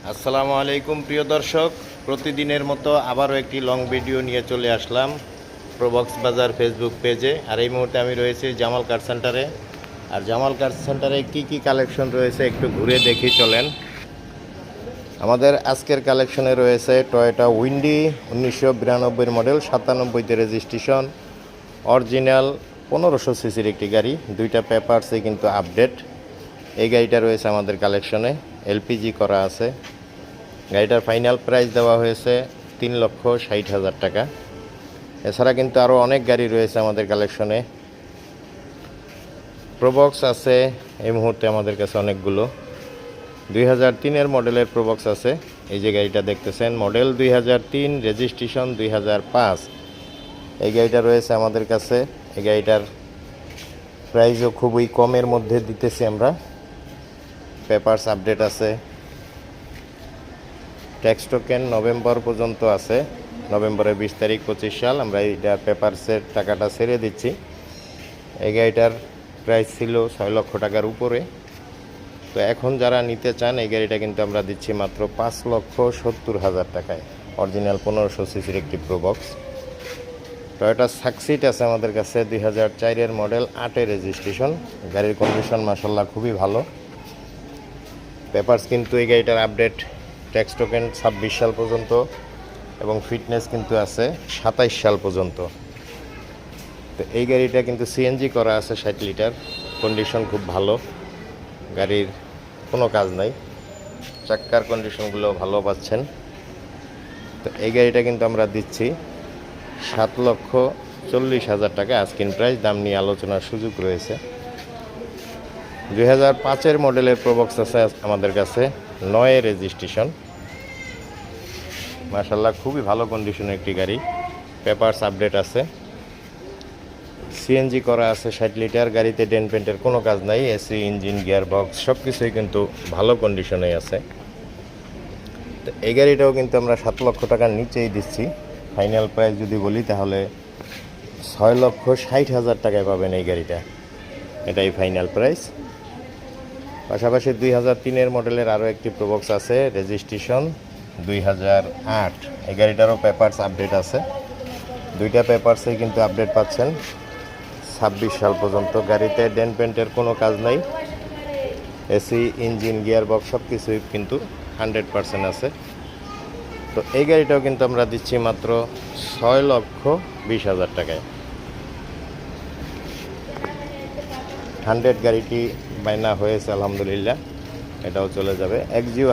আসসালামু আলাইকুম প্রিয় দর্শক, প্রতিদিনের মতো আবারও একটি লং ভিডিও নিয়ে চলে আসলাম প্রবক্স বাজার ফেসবুক পেজে। আর এই মুহূর্তে আমি রয়েছি জামাল কার সেন্টারে। আর জামাল কার সেন্টারে কি কি কালেকশন রয়েছে একটু ঘুরে দেখি চলেন। আমাদের আজকের কালেকশনে রয়েছে টয়োটা উইন্ডি 1992 মডেল, 97তে রেজিস্ট্রেশন, অরিজিনাল 1500 সিসির একটি গাড়ি। দুইটা পেপারসে কিন্তু আপডেট। এই গাড়িটা রয়েছে আমাদের কালেকশনে, এলপিজি করা আছে। গাড়িটার ফাইনাল প্রাইস দেওয়া হয়েছে 3,60,000 টাকা। এছাড়া কিন্তু আরও অনেক গাড়ি রয়েছে আমাদের কালেকশনে। প্রোবক্স আছে এই মুহূর্তে আমাদের কাছে অনেকগুলো। 2003-এর মডেলের প্রোবক্স আছে। এই যে গাড়িটা দেখতেছেন, মডেল 2003, রেজিস্ট্রেশন 2005। এই গাড়িটা রয়েছে আমাদের কাছে। এই গাড়িটার প্রাইসও খুবই কমের মধ্যে দিতেছি আমরা। পেপারস আপডেট আছে। ট্যাক্স টোকেন নভেম্বর পর্যন্ত আছে, নভেম্বরের 20 তারিখ 25 সাল আমরা এইটা পেপারসের টাকাটা ছেড়ে দিচ্ছি। এই গাড়িটার প্রাইস ছিল 6 লক্ষ টাকার উপরে। তো এখন যারা নিতে চান এই গাড়িটা কিন্তু আমরা দিচ্ছি মাত্র 5,70,000 টাকায়। অরিজিনাল 1500 সিসির একটি প্রোবক্স। টয়োটা সাকসিড আছে আমাদের কাছে, 2004-এর মডেল, 8-এ রেজিস্ট্রেশন। গাড়ির কন্ডিশন মাশাআল্লাহ খুবই ভালো। পেপারস কিন্তু এই গাড়িটার আপডেট, ট্যাক্স টোকেন 26 সাল পর্যন্ত এবং ফিটনেস কিন্তু আছে 27 সাল পর্যন্ত। তো এই গাড়িটা কিন্তু সিএনজি করা আছে, 60 লিটার। কন্ডিশন খুব ভালো, গাড়ির কোনো কাজ নাই। চাক্কার কন্ডিশনগুলো ভালো পাচ্ছেন। তো এই গাড়িটা কিন্তু আমরা দিচ্ছি 7,40,000 টাকা আস্কিং প্রাইস। দাম নিয়ে আলোচনার সুযোগ রয়েছে। 2005-এর মডেলের প্রোবক্স আছে আমাদের কাছে, 9-এ রেজিস্ট্রেশন। মাশাআল্লাহ খুবই ভালো কন্ডিশনের একটি গাড়ি। পেপারস আপডেট আছে, সিএনজি করা আছে, 60 লিটার। গাড়িতে ডেন্ট পেন্টের কোনো কাজ নাই। এসি, ইঞ্জিন, গিয়ার বক্স সব কিছুই কিন্তু ভালো কন্ডিশনেই আছে। তো এই গাড়িটাও কিন্তু আমরা 7 লক্ষ টাকার নিচেই দিচ্ছি। ফাইনাল প্রাইস যদি বলি তাহলে 6,60,000 টাকায় পাবেন এই গাড়িটা। এটাই ফাইনাল প্রাইস। পাশাপাশি 2003-এর মডেলের আরও একটি প্রোবক্স আছে, রেজিস্ট্রেশন 2008। এই গাড়িটারও পেপারস আপডেট আছে। দুইটা পেপারসেই কিন্তু আপডেট পাচ্ছেন 26 সাল পর্যন্ত। গাড়িতে ডেন্ট পেন্টের কোনো কাজ নাই। এসি, ইঞ্জিন, গিয়ার বক্স সব কিছুই কিন্তু 100% আছে। তো এই গাড়িটাও কিন্তু আমরা দিচ্ছি মাত্র 6,20,000 টাকায়। 100 গাড়িটি বায়না হয়েছে আলহামদুলিল্লাহ, এটাও চলে যাবে। এক্সিও